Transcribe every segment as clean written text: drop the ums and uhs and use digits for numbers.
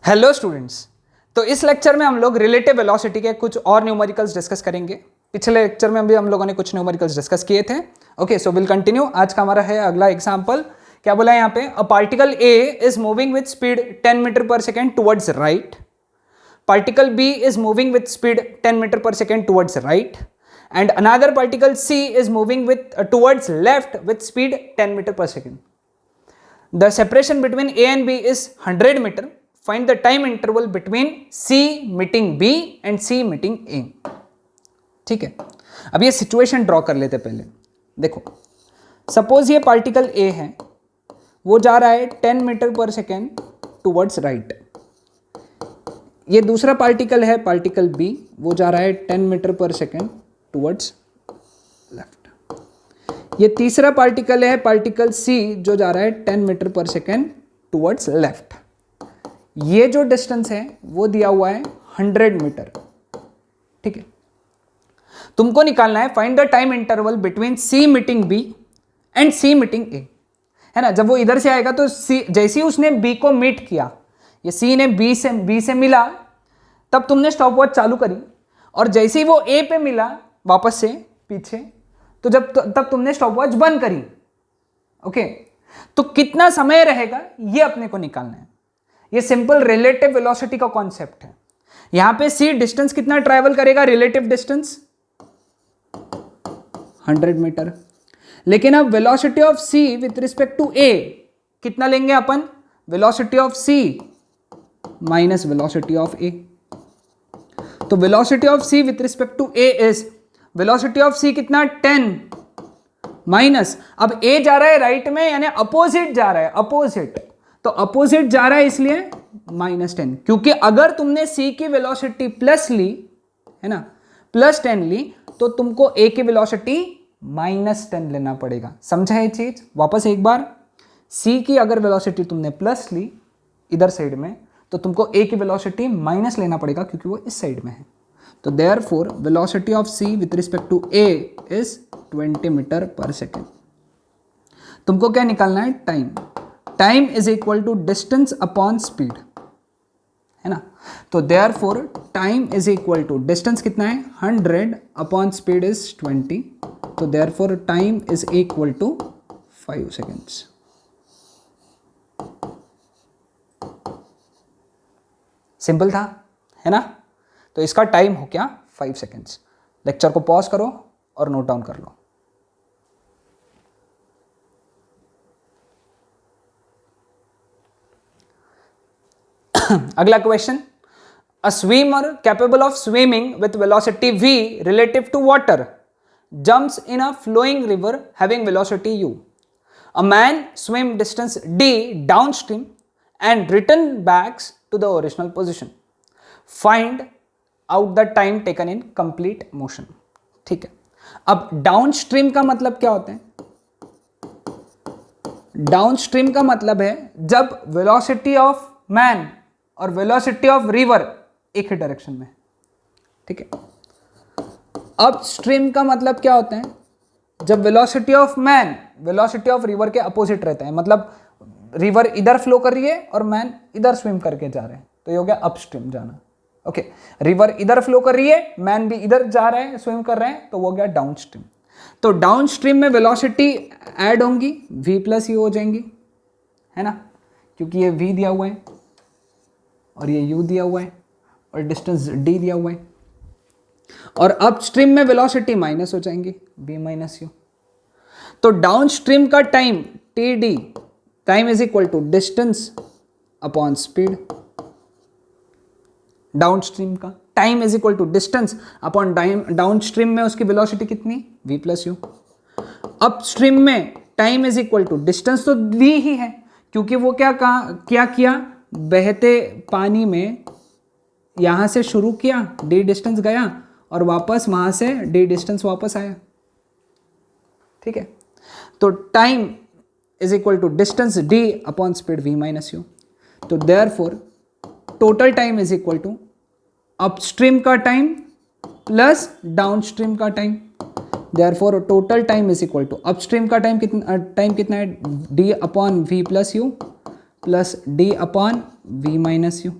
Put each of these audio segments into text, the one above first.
Hello students. तो इस lecture में हम लोग रिलेटिव वेलोसिटी के कुछ और न्यूमेरिकल्स डिस्कस करेंगे। पिछले लेक्चर में भी हम लोगों ने कुछ न्यूमेरिकल्स डिस्कस किए थे। Okay, so will continue. आज का हमारा है अगला एग्जांपल। क्या बोला है यहाँ पे? A particle A is moving with speed 10 metre per second towards right, particle B is moving with speed 10 meter per second towards right, and another particle C is moving with towards left with speed 10 meter per second. The separation between A and B is 100 meter. Find the time interval between C meeting B and C meeting A. ठीक है, अब ये situation draw कर लेते पहले। देखो, suppose ये particle A है, वो जा रहा है 10 metre per second towards right. ये दूसरा पार्टिकल है, पार्टिकल बी, वो जा रहा है 10 metre per second towards left. ये तीसरा पार्टिकल है, पार्टिकल सी, जो जा रहा है 10 metre per second towards left. ये जो डिस्टेंस है वो दिया हुआ है 100 मीटर। ठीक है, तुमको निकालना है find the time interval between C meeting B and C meeting A, है ना। जब वो इधर से आएगा तो सी, जैसे ही उसने बी को मीट किया, ये सी ने बी से मिला, तब तुमने स्टॉप वॉच चालू करी, और जैसे ही वो ए पे मिला वापस से पीछे, तो तब तुमने स्टॉप वॉच बंद करी। ओके, तो कितना समय रहेगा ये अपने को निकालना है। ये सिंपल रिलेटिव वेलोसिटी का कॉन्सेप्ट है। यहां पे सी डिस्टेंस कितना ट्रैवल करेगा, रिलेटिव डिस्टेंस 100 मीटर। लेकिन अब velocity of C with respect to A कितना लेंगे अपन? Velocity of C minus velocity of A. तो velocity of C with respect to A is, velocity of C कितना 10 minus, अब ए जा रहा है राइट में, यानी अपोजिट जा रहा है, अपोजिट, तो अपोजिट जा रहा है इसलिए -10। क्योंकि अगर तुमने सी की वेलोसिटी प्लस ली, है ना, +10 ली, तो तुमको ए की वेलोसिटी -10 लेना पड़ेगा। समझा ये चीज? वापस एक बार, सी की अगर वेलोसिटी तुमने प्लस ली इधर साइड में, तो तुमको ए की वेलोसिटी माइनस लेना पड़ेगा क्योंकि वो इस साइड में है। तो therefore velocity of C with respect to A is 20 metre per second. तुमको क्या निकालना है? Time. Time is equal to distance upon speed, है ना। तो therefore time is equal to, distance कितना है 100 अपॉन स्पीड इज 20, तो therefore time is equal to 5 seconds. Simple था, है ना। तो इसका टाइम हो क्या? 5 सेकेंड्स। लेक्चर को पॉज करो और नोट डाउन कर लो। अगला question, a swimmer capable of swimming with velocity v relative to water jumps in a flowing river having velocity u. A man swim distance d downstream and return back to the original position. Find out the time taken in complete motion. ठीक है, अब downstream का मतलब क्या होता है? Downstream का मतलब है जब वेलोसिटी ऑफ मैन और वेलोसिटी ऑफ रिवर एक ही डायरेक्शन में। ठीक है, अपस्ट्रीम का मतलब क्या होता है? जब velocity of man velocity of river के अपोजिट रहता है, मतलब रिवर इधर फ्लो कर रही है और मैन इधर स्विम करके जा रहे हैं, तो ये हो गया अपस्ट्रीम जाना। ओके, रिवर इधर फ्लो कर रही है, मैन भी इधर जा रहे हैं, स्विम कर रहे हैं, तो वो हो गया डाउनस्ट्रीम। तो डाउनस्ट्रीम में वेलोसिटी ऐड होंगी, v प्लस यू हो जाएंगी, है ना, क्योंकि ये v दिया हुआ है और ये u दिया हुआ है और डिस्टेंस d दिया हुआ है। और अपस्ट्रीम में वेलोसिटी माइनस हो जाएंगी, v माइनस यू। तो डाउनस्ट्रीम का time td, time is equal to distance upon speed. Downstream का time is equal to distance upon downstream में उसकी वेलोसिटी कितनी? v plus u. अपस्ट्रीम में time is equal to distance, तो v ही है, क्योंकि वो क्या किया, बहते पानी में यहां से शुरू किया, d डिस्टेंस गया और वापस वहां से d डिस्टेंस वापस आया। ठीक है, तो time is equal to distance d upon speed v minus u. तो therefore total time is equal to upstream का टाइम प्लस डाउनस्ट्रीम का time. Therefore total time is equal to, upstream का time कितना है? d upon v plus u plus d upon v minus u.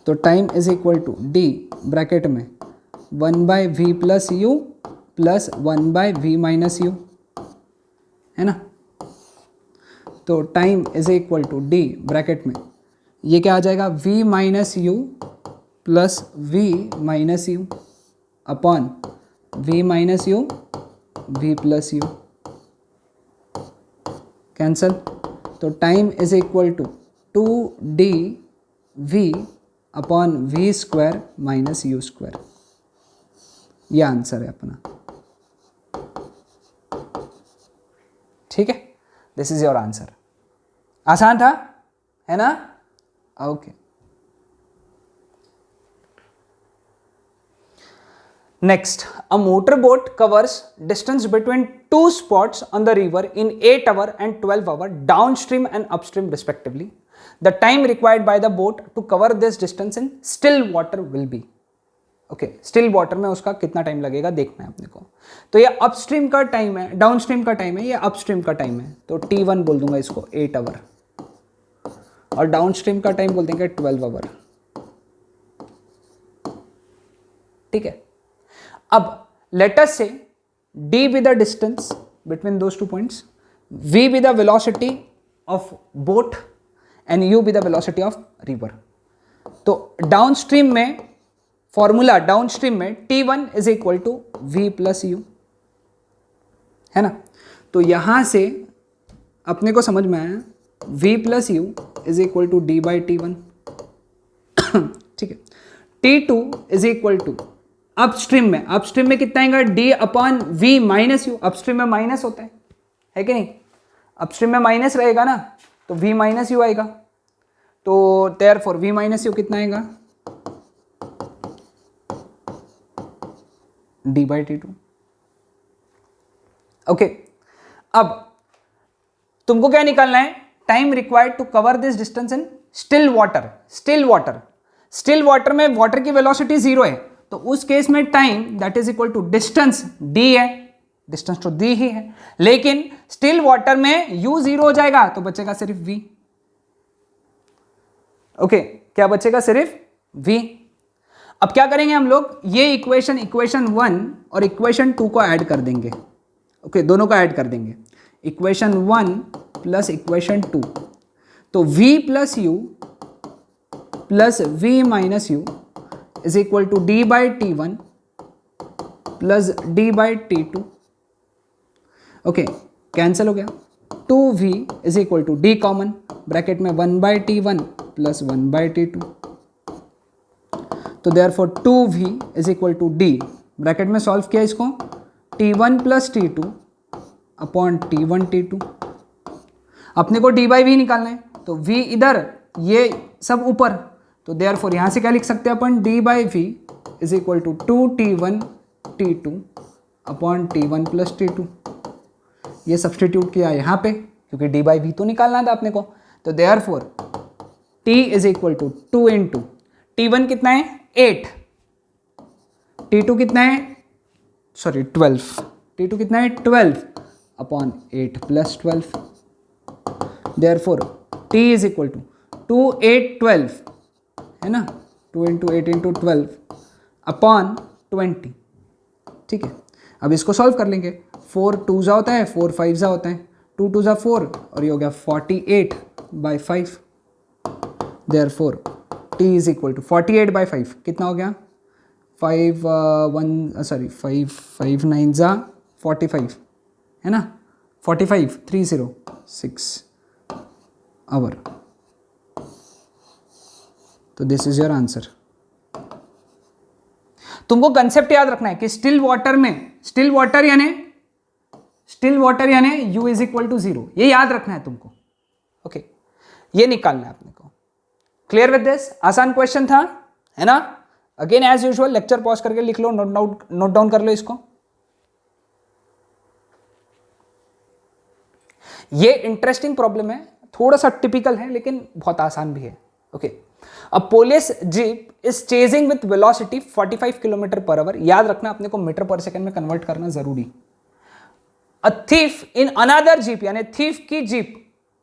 तो time is equal to D bracket में 1/v plus u plus 1/v minus u, है ना। तो time is equal to D bracket में ये क्या आ जाएगा, v minus u plus v minus u upon v minus u v plus u, cancel. तो time is equal to 2dv upon v square minus u square. ये answer है अपना, ठीक है। This is your answer. आसान था, है ना? Okay. Next, a motorboat covers distance between two spots on the river in 8 hour and 12 hour downstream and upstream respectively. The time required by the boat to cover this distance in still water will be. Okay, still water में उसका कितना time लगेगा देखना है अपने को। तो ये अपस्ट्रीम का टाइम है, डाउनस्ट्रीम का टाइम है, ये अपस्ट्रीम का टाइम है। तो T1 बोल दूंगा इसको 8 आवर और डाउनस्ट्रीम का टाइम बोल देंगे 12 आवर, ठीक है। अब let us say d be the distance between those two points, v be the velocity of boat and u be the velocity of river. तो डाउनस्ट्रीम में फॉर्मूला, डाउनस्ट्रीम में T1 is equal to v plus u, है ना। तो यहां से अपने को समझ में आया v plus u is equal to D by T1, ठीक है। T2 is equal to upstream में कितना आएगा, d upon v minus you. Upstream में माइनस होता है कि नहीं, अपस्ट्रीम में माइनस रहेगा ना, तो v माइनस यू आएगा। तो देयरफॉर v माइनस यू कितना आएगा, d बाई T2। ओके, अब तुमको क्या निकालना है, time required to cover this distance in still water में वाटर की वेलोसिटी 0 है, तो उस केस में time that is equal to distance d है, डिस्टेंस तो d ही है, लेकिन स्टिल वाटर में u 0 हो जाएगा तो बचेगा सिर्फ v। ओके, क्या बचेगा, सिर्फ v। अब क्या करेंगे हम लोग, ये इक्वेशन 1 और इक्वेशन 2 को ऐड कर देंगे। ओके, दोनों को ऐड कर देंगे, इक्वेशन 1 प्लस इक्वेशन 2। तो v plus u plus v minus u is equal to d by T1 plus d by T2। Okay, cancel हो गया। 2v is equal to d common, bracket में 1 by T1 plus 1 by T2। तो therefore 2v is equal to d, bracket में solve किया इसको, T1 plus T2 upon T1 T2। अपने को d बाई v निकालना है, तो v इधर, ये सब ऊपर, तो देयरफॉर यहां से क्या लिख सकते हैं अपन, d बाई v is equal to 2T1 T2 upon T1 plus T2। ये सब्सटीट्यूट किया यहाँ पे क्योंकि d बाई v तो निकालना था अपने को। तो therefore t is equal to 2 into T1 कितना है 8, T2 कितना है, सॉरी 12, T2 कितना है 12 upon 8 plus 12। Therefore t is equal to 2 8 12, है ना, 2 इंटू 8 इंटू 12 अपॉन 20, ठीक है। अब इसको सॉल्व कर लेंगे, 4 2 जा होता है, 4 5 जा होता है, 2 2 जा 4 और ये हो गया 48 by 5। Therefore t is equal to 48 by 5 कितना हो गया, 5 9 जा 45, है ना, 45 306 आवर। तो दिस इज योर आंसर। तुमको कंसेप्ट याद रखना है कि स्टिल वाटर यानी u इज इक्वल टू 0, ये याद रखना है तुमको। ओके, ये निकालना है अपने को। Clear with this? आसान क्वेश्चन था, है ना। Again as usual lecture pause करके लिख लो, नोट डाउन कर लो इसको। ये इंटरेस्टिंग प्रॉब्लम है, थोड़ा सा टिपिकल है लेकिन बहुत आसान भी है। Okay, a police jeep is chasing with velocity 45 kilometre per our. याद रखना अपने को मीटर पर सेकंड में कन्वर्ट करना जरूरी। A thief in another jeep, यानी थीफ की जीप,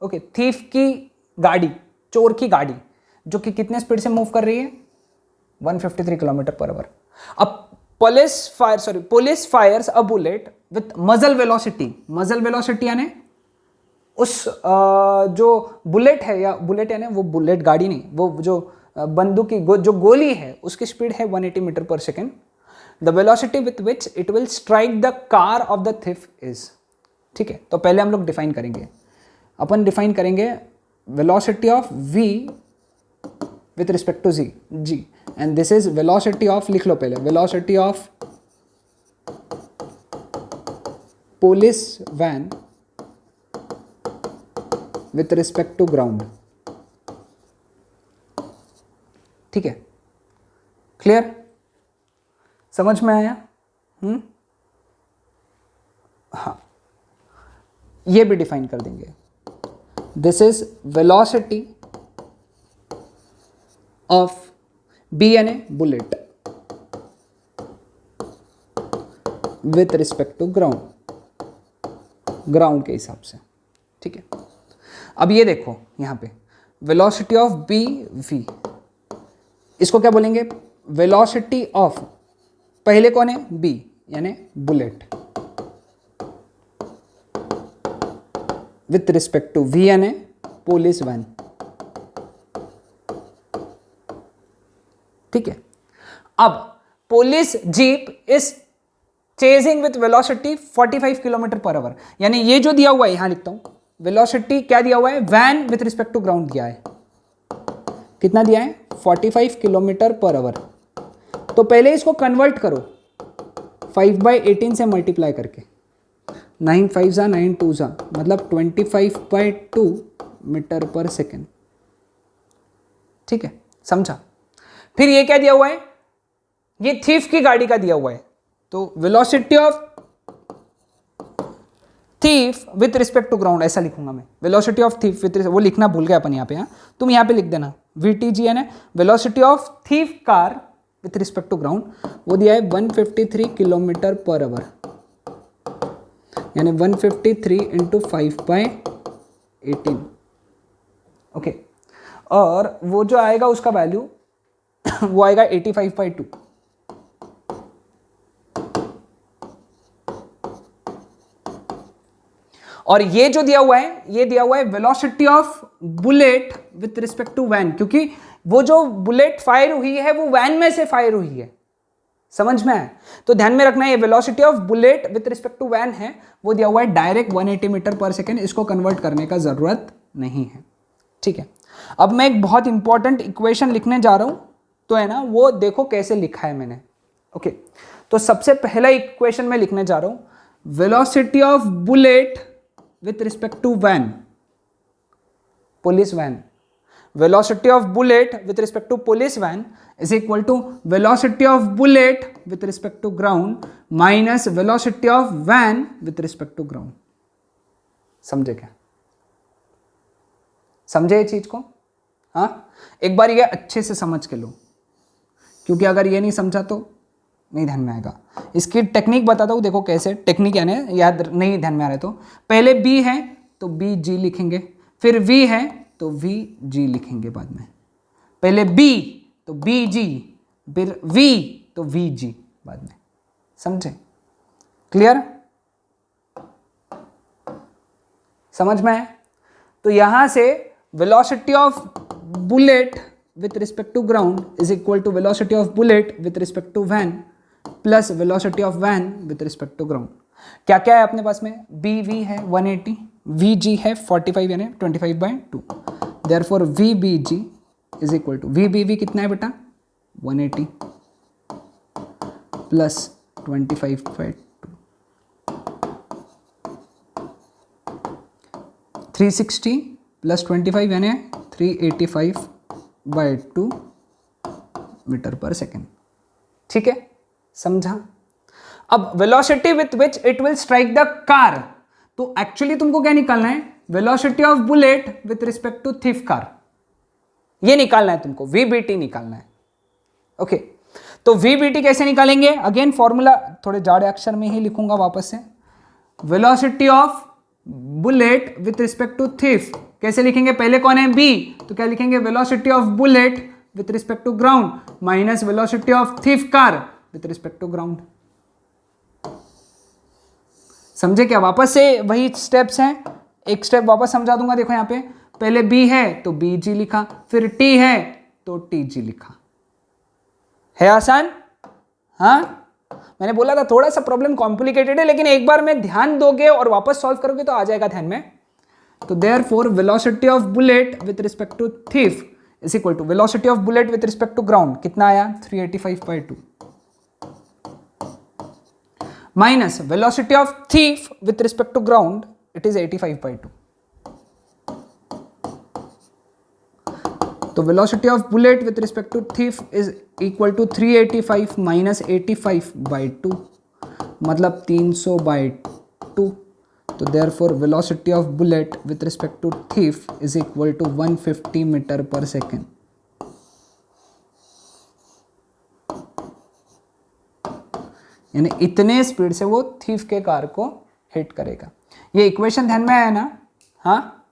ओके, थीफ की गाड़ी, चोर की गाड़ी जो कि कितने स्पीड से मूव कर रही है, 153 किलोमीटर पर आवर। अब police fires a bullet with muzzle velocity. Muzzle velocity यानी उस जो बुलेट है, या बुलेट यानी वो बुलेट गाड़ी नहीं, वो जो बंदूक की जो गोली है उसकी स्पीड है 180 metre per second. The velocity with which it will strike the car of the thief is. ठीक है, तो पहले हम लोग डिफाइन करेंगे, अपन डिफाइन करेंगे velocity of v with respect to g, and this is velocity of, लिख लो पहले, velocity of police van with respect to ground. ठीक है, क्लियर, समझ में आया? हाँ, ये भी डिफाइन कर देंगे। This is velocity of B यानी bullet with respect to ground के हिसाब से। ठीक है, अब ये देखो यहां पे वेलोसिटी ऑफ बी वी, इसको क्या बोलेंगे, वेलोसिटी ऑफ, पहले कौन है, बी यानी bullet, with respect to V यानी पुलिस वैन। ठीक है, अब police jeep is chasing with velocity 45 kilometre per hour, यानी ये जो दिया हुआ है, यहां लिखता हूं, वेलोसिटी क्या दिया हुआ है, van with respect to ground दिया है, कितना दिया है, 45 किलोमीटर पर आवर। तो पहले इसको कन्वर्ट करो 5/18 से मल्टीप्लाई करके, 9 5 जा 9 2 जा, मतलब 25/2 मीटर पर सेकेंड। ठीक है, समझा? फिर ये क्या दिया हुआ है, ये थीफ की गाड़ी का दिया हुआ है, तो velocity of thief with respect to ground ऐसा लिखूंगा मैं, वेलोसिटी ऑफ थीफ विथ, वो लिखना भूल गए अपन यहाँ पे, हाँ तुम यहाँ पे लिख देना VTG है, velocity of thief car with respect to ground, वो दिया है 153 किलोमीटर पर आवर, यानी 153 इंटू 5/18। ओके, और वो जो आएगा उसका वैल्यू वो आएगा 85/2। और ये जो दिया हुआ है, ये दिया हुआ है velocity of bullet with respect to van, क्योंकि वो जो बुलेट फायर हुई है वो वैन में से फायर हुई है, समझ में आया? तो ध्यान में रखना, ये velocity of bullet with respect to van है, वो दिया हुआ है डायरेक्ट 180 मीटर पर सेकेंड, इसको कन्वर्ट करने का जरूरत नहीं है। ठीक है, अब मैं एक बहुत इंपॉर्टेंट इक्वेशन लिखने जा रहा हूं, तो है ना, वो देखो कैसे लिखा है मैंने। ओके, तो सबसे पहला इक्वेशन मैं लिखने जा रहा हूं, velocity of bullet with respect to van, police van, velocity of bullet with respect to police van is equal to velocity of bullet with respect to ground minus velocity of van with respect to ground। समझे क्या? समझे ये चीज को? हाँ, एक बार ये अच्छे से समझ के लो, क्योंकि अगर ये नहीं समझा तो नहीं ध्यान में आएगा। इसकी टेक्निक बताता हूँ, देखो कैसे टेक्निक, यानी याद नहीं ध्यान में आ रहा है तो पहले बी है तो बी जी लिखेंगे, फिर वी है तो वी जी लिखेंगे बाद में, पहले बी तो बी जी, फिर वी तो वी जी बाद में, समझे? क्लियर, समझ में है? तो यहां से velocity of bullet with respect to ground is equal to velocity of bullet with respect to van plus velocity of van with respect to ground. क्या क्या है अपने पास में, बी वी है 180, वी जी है 45 यानी 25/2, therefore V B G is equal to, V B V कितना है बेटा, 180 प्लस 25/2, 360 प्लस 25 यानी 385/2 मीटर पर सेकेंड। ठीक है, समझा? अब velocity with which it will strike the car, तो एक्चुअली तुमको क्या निकालना है, velocity of bullet with respect to thief car, ये निकालना है तुमको, वीबीटी निकालना है। ओके, तो वीबीटी कैसे निकालेंगे, अगेन फॉर्मूला थोड़े जाड़े अक्षर में ही लिखूंगा वापस से, velocity of bullet with respect to thief कैसे लिखेंगे, पहले कौन है बी, तो क्या लिखेंगे, velocity of bullet with respect to ground minus velocity of thief car with respect to ground. समझे क्या, वापस से वही स्टेप्स हैं, एक स्टेप वापस समझा दूंगा। देखो यहाँ पे पहले बी है तो बी जी लिखा, फिर टी है तो टी जी लिखा, है आसान। हाँ, मैंने बोला था थोड़ा सा प्रॉब्लम कॉम्प्लिकेटेड है, लेकिन एक बार में ध्यान दोगे और वापस सॉल्व करोगे तो आ जाएगा ध्यान में। तो therefore velocity of bullet with respect to thief is equal to velocity of bullet with respect to ground, कितना आया 385/2 minus velocity of thief with respect to ground it is 85/2। तो velocity of bullet with respect to thief is equal to 385 minus 85/2 मतलब 300/2। तो therefore velocity of bullet with respect to thief is equal to 150 metre per second. यानी इतने speed से वो thief के car को hit करेगा। ये इक्वेशन ध्यान में आया ना? हाँ,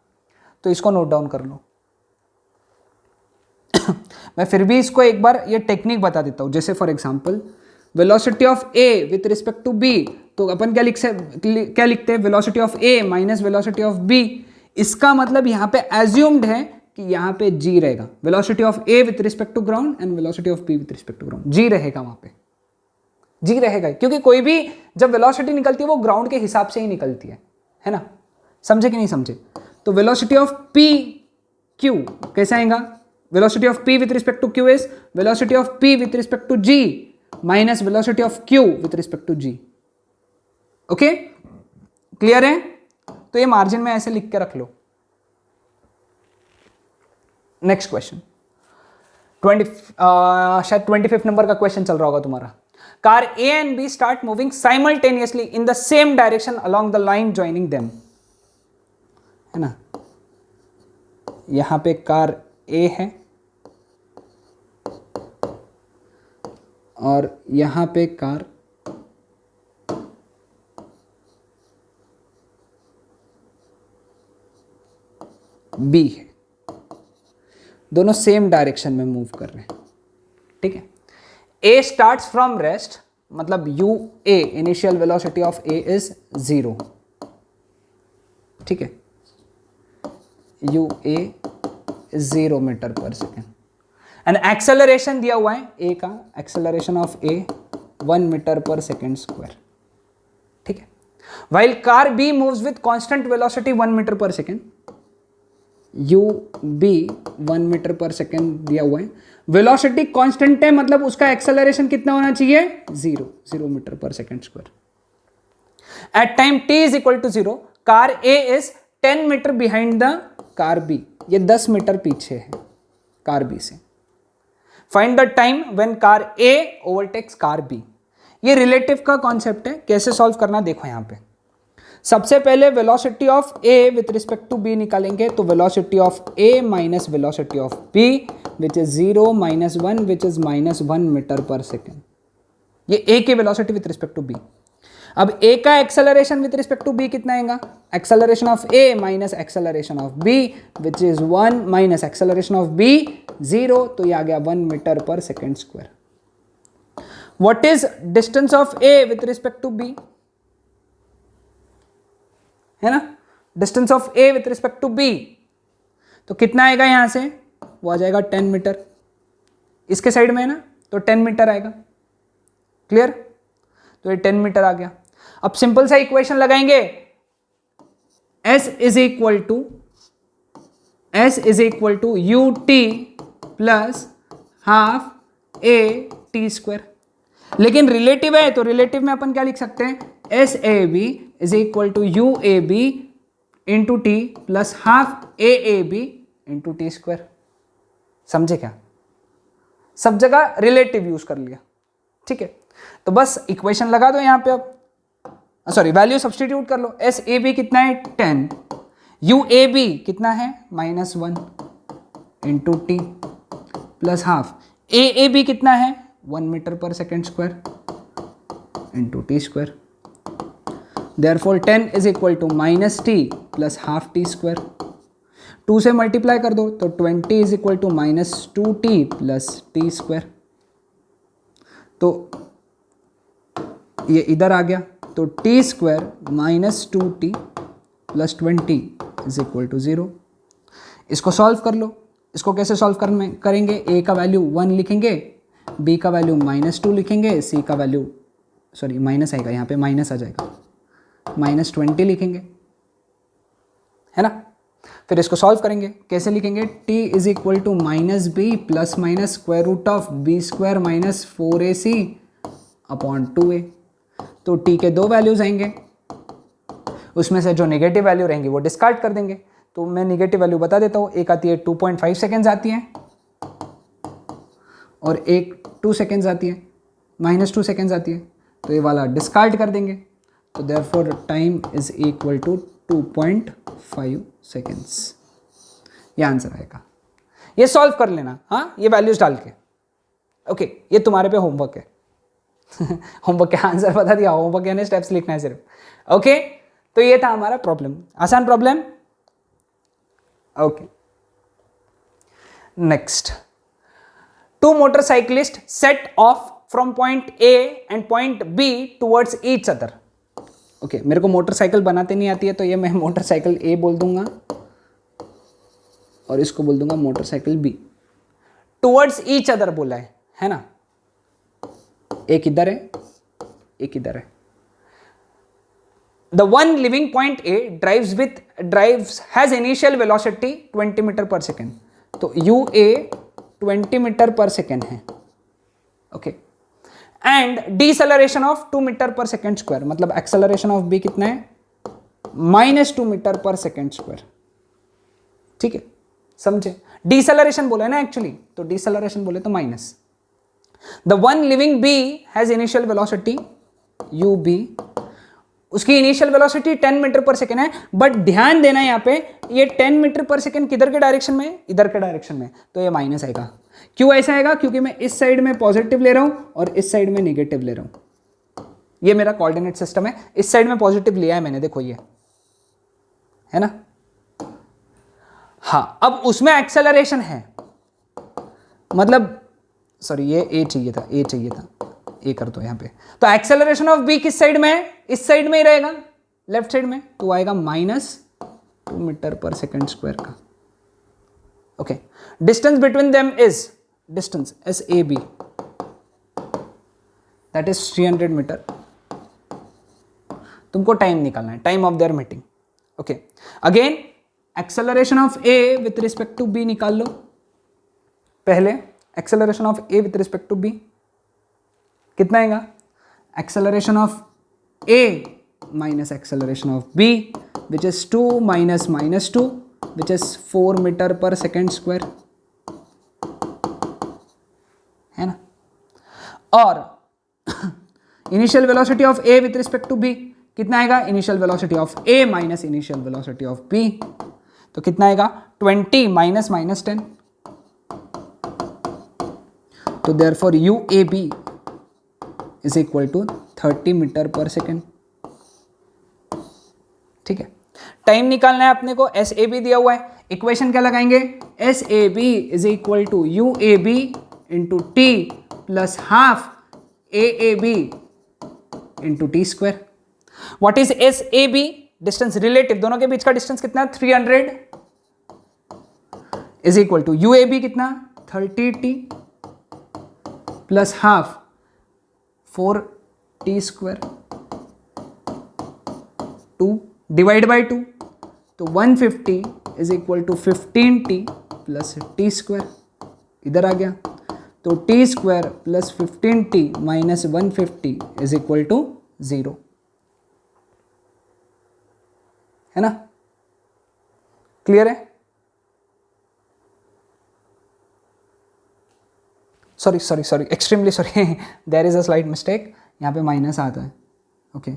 तो इसको नोट डाउन कर लो। मैं फिर भी इसको एक बार ये टेक्निक बता देता हूं। जैसे for example velocity of A with respect to B, तो अपन क्या लिखते हैं, velocity of A minus velocity of B. इसका मतलब यहाँ पे एज्यूम्ड है कि यहाँ पे जी रहेगा, velocity of A with respect to ground and velocity of B with respect to ground, G रहेगा वहां पे, जी रहेगा। क्योंकि कोई भी जब वेलोसिटी निकलती है वो ग्राउंड के हिसाब से ही निकलती है ना? समझे कि नहीं समझे? तो वेलोसिटी ऑफ पी क्यू कैसे आएगा, velocity of p with respect to q is velocity of p with respect to g minus velocity of q with respect to g। Okay, clear है? तो ये मार्जिन में ऐसे लिख के रख लो। नेक्स्ट क्वेश्चन शायद 25 नंबर का क्वेश्चन चल रहा होगा तुम्हारा। Car A and B start moving simultaneously in the same direction along the line joining them, है ना? यहां पे कार A है और यहां पे कार B है, दोनों सेम डायरेक्शन में मूव कर रहे हैं। ठीक है, A स्टार्ट्स फ्रॉम रेस्ट, मतलब UA initial velocity of A is 0। ठीक है, UA 0 metre per second and acceleration दिया हुआ है ए का, acceleration of A 1 metre per second square. ठीक है, while car B moves with constant velocity 1 metre per second, U B 1 metre per second दिया हुआ है, वेलोसिटी कांस्टेंट है मतलब उसका एक्सेलरेशन कितना होना चाहिए 0 metre per second square. At time t is equal to 0 car A is 10 metre behind the car B, ये 10 मीटर पीछे है कार B से। Find the time when car A overtakes car B। ये relative का concept है, कैसे solve करना देखो यहां पे। सबसे पहले velocity of A with respect to B निकालेंगे, तो velocity of A minus velocity of B which is 0 minus 1 which is -1 metre per second. ये A की velocity with respect to B। अब A का acceleration with respect to B कितना आएगा, acceleration of A minus acceleration of B which is 1 minus acceleration of B 0, तो ये आ गया 1 metre per second square. What is distance of A with respect to B, है ना? Distance of A with respect to B तो कितना आएगा, यहां से वो आ जाएगा 10 मीटर, इसके साइड में है ना, तो 10 मीटर आएगा। क्लियर? तो ये 10 मीटर आ गया। अब सिंपल सा इक्वेशन लगाएंगे, S is equal to ut plus half a t square. लेकिन रिलेटिव है तो रिलेटिव में अपन क्या लिख सकते हैं, SAB is equal to UAB into T plus half AAB into T square. समझे क्या? सब जगह रिलेटिव यूज कर लिया। ठीक है, तो बस इक्वेशन लगा दो यहां पे। अब सॉरी, वैल्यू सब्सटीट्यूट कर लो। SAB कितना है 10, UAB कितना है -1 into T plus half, AAB कितना है 1 metre per second square into T square. Therefore 10 is equal to -t plus half T square. 2 से मल्टीप्लाई कर दो तो 20 is equal to -2t plus T square, तो ये इधर आ गया, तो T square -2t plus 20 is equal to 0। इसको सॉल्व कर लो। इसको कैसे सॉल्व करेंगे? ए का वैल्यू 1 लिखेंगे, बी का वैल्यू -2 लिखेंगे, सी का वैल्यू सॉरी माइनस आएगा, यहाँ पे माइनस आ जाएगा, -20 लिखेंगे, है ना। फिर इसको सॉल्व करेंगे, कैसे लिखेंगे? t is equal to -b plus minus square root of B square minus 4ac upon 2a। तो t के दो वैल्यूज आएंगे, उसमें से जो नेगेटिव वैल्यू रहेंगी वो डिस्कार्ड कर देंगे। तो मैं नेगेटिव वैल्यू बता देता हूँ, एक आती है 2.5 सेकेंड्स आती है और एक 2 सेकेंड्स आती है, -2 सेकेंड्स आती है, तो ये वाला डिस्कार्ड कर देंगे। तो therefore time is equal to 2.5 seconds, ये आंसर आएगा। ये सॉल्व कर लेना, हाँ, ये वैल्यूज डाल के। ओके, ये तुम्हारे पे होमवर्क है। होमवर्क का आंसर बता दिया, होमवर्क यानी स्टेप्स लिखना है सिर्फ। ओके, तो ये था हमारा प्रॉब्लम, आसान problem. Okay, next, 2 motorcyclists set off from point A and point B towards each other। Okay, मेरे को मोटरसाइकिल बनाते नहीं आती है, तो ये मैं मोटरसाइकिल A बोल दूंगा और इसको बोल दूंगा motorcycle B। Towards each other बोला है ना। एक इधर है, एक इधर है। The one living point A drives has initial velocity 20 metre per second, तो UA 20 मीटर पर सेकेंड है। Okay, and deceleration of 2 metre per second square, मतलब एक्सेलरेशन ऑफ B कितना है? -2 मीटर पर सेकेंड स्क्वायर। ठीक है, समझे? Deceleration बोले ना एक्चुअली, तो डिसेलरेशन बोले तो minus. The one living B has initial velocity UB, उसकी initial velocity 10 metre per second है, बट ध्यान देना यहाँ पे, ये 10 मीटर पर सेकेंड किधर के डायरेक्शन में? इधर के डायरेक्शन में, तो ये माइनस आएगा। क्यों ऐसा आएगा? क्योंकि मैं इस साइड में पॉजिटिव ले रहा हूं और इस साइड में नेगेटिव ले रहा हूं। ये मेरा कोऑर्डिनेट सिस्टम है, इस साइड में पॉजिटिव लिया है मैंने, देखो ये है ना। हाँ, अब उसमें एक्सेलरेशन है, मतलब सॉरी ये ए चाहिए था, ए चाहिए था, ए कर दो यहाँ पे। तो एक्सेलरेशन ऑफ बी किस साइड में है? इस साइड में ही रहेगा, लेफ्ट साइड में, तो आएगा -2 मीटर पर सेकेंड स्क्वायर का। Okay, distance between them is distance SAB, that is 300 metre. तुमको टाइम निकालना है, time of their meeting. Okay, again acceleration of A with respect to B निकाल लो। पहले acceleration of A with respect to B कितना आएगा? Acceleration of A minus acceleration of B which is 2 minus -2 which is 4 metre per second square, है ना। और initial velocity of A with respect to B कितना आएगा? Initial velocity of A minus initial velocity of B, तो कितना आएगा? 20 minus -10, तो therefore UAB is equal to 30 metre per second. ठीक है, टाइम निकालना है अपने को, SAB दिया हुआ है, इक्वेशन क्या लगाएंगे? SAB is equal to UAB into T plus half AAB into T square. What is SAB? Distance relative, दोनों के बीच का डिस्टेंस कितना? 300 इज इक्वल टू UAB कितना? 30T plus half 4T square, 2 divide by 2, तो 150 is equal to 15T plus T square, इधर आ गया, तो T square plus 15T minus 150 is equal to 0, है ना। क्लियर है? Sorry extremely sorry, there is a slight mistake, यहाँ पे माइनस आता है। ओके,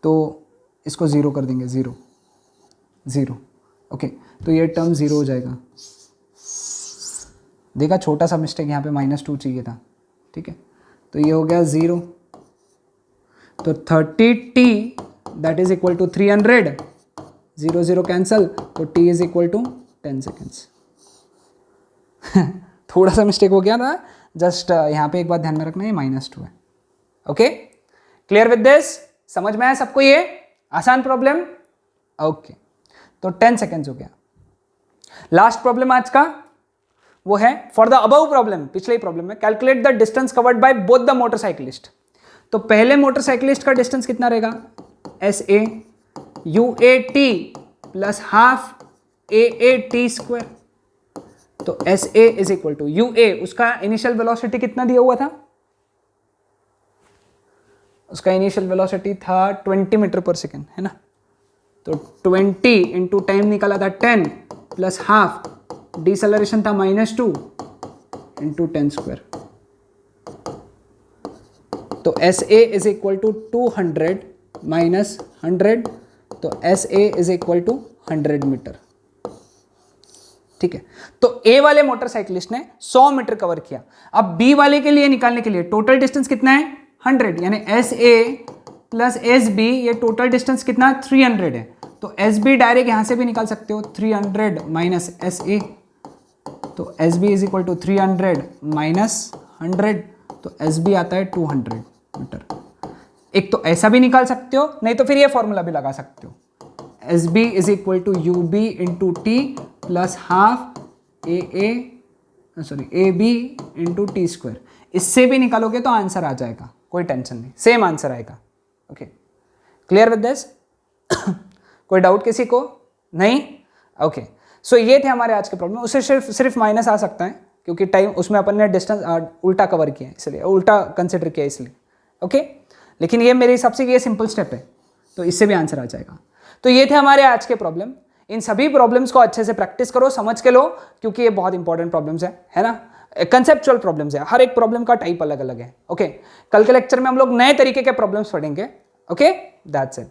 तो इसको 0 कर देंगे, 0। ओके, तो ये टर्म 0 हो जाएगा। देखा, छोटा सा मिस्टेक, यहाँ पे -2 चाहिए था। ठीक है, तो ये हो गया 0, तो 30T that is equal to 300, 0 0 cancel, तो T is equal to 10 seconds. थोड़ा सा मिस्टेक हो गया था, जस्ट यहाँ पे एक बात ध्यान में रखना, ये -2 है। Okay, clear with this? समझ में आया सबको? ये आसान प्रॉब्लम। ओके, तो 10 सेकेंड्स हो गया। लास्ट प्रॉब्लम आज का वो है फॉर द अबव प्रॉब्लम, पिछले ही प्रॉब्लम में calculate the distance covered by both the motorcyclist. तो पहले मोटरसाइकिलिस्ट का डिस्टेंस कितना रहेगा? SA UAT plus half AAT square. तो SA is equal to UA, उसका इनिशियल वेलोसिटी कितना दिया हुआ था? उसका इनिशियल वेलोसिटी था 20 मीटर पर सेकेंड, है ना? तो 20 इंटू टाइम निकाला था 10 प्लस हाफ, डिसेलरेशन था -2 इंटू 10 स्क्वायर। तो SA is equal to 200 minus 100, तो SA is equal to 100 metre. ठीक है, तो A वाले मोटरसाइकिलिस्ट ने 100 मीटर कवर किया। अब B वाले के लिए निकालने के लिए टोटल डिस्टेंस कितना है? 100, यानी SA प्लस SB, ये टोटल डिस्टेंस कितना? 300 है। तो SB डायरेक्ट यहां से भी निकाल सकते हो, 300 माइनस SA, तो SB is equal to 300 minus 100, तो SB आता है 200 मीटर। एक तो ऐसा भी निकाल सकते हो, नहीं तो फिर ये फॉर्मूला भी लगा सकते हो, SB is equal to UB into T plus half AB into T square. इससे भी निकालोगे तो आंसर आ जाएगा, कोई टेंशन नहीं, सेम आंसर आएगा। Okay, clear with this? कोई डाउट किसी को? नहीं? ओके, सो ये थे हमारे आज के प्रॉब्लम। उससे सिर्फ माइनस आ सकता है, क्योंकि टाइम उसमें अपन ने डिस्टेंस उल्टा कवर किया है, इसलिए उल्टा कंसिडर किया इसलिए। ओके, लेकिन ये मेरे हिसाब से ये सिंपल स्टेप है, तो इससे भी आंसर आ जाएगा। तो ये थे हमारे आज के प्रॉब्लम। इन सभी प्रॉब्लम्स को अच्छे से प्रैक्टिस करो, समझ के लो, क्योंकि ये बहुत इंपॉर्टेंट प्रॉब्लम्स है ना? कंसेप्चुअल प्रॉब्लम्स है, हर एक प्रॉब्लम का टाइप अलग अलग है। ओके, कल के लेक्चर में हम लोग नए तरीके के प्रॉब्लम्स पढ़ेंगे। Okay, that's it.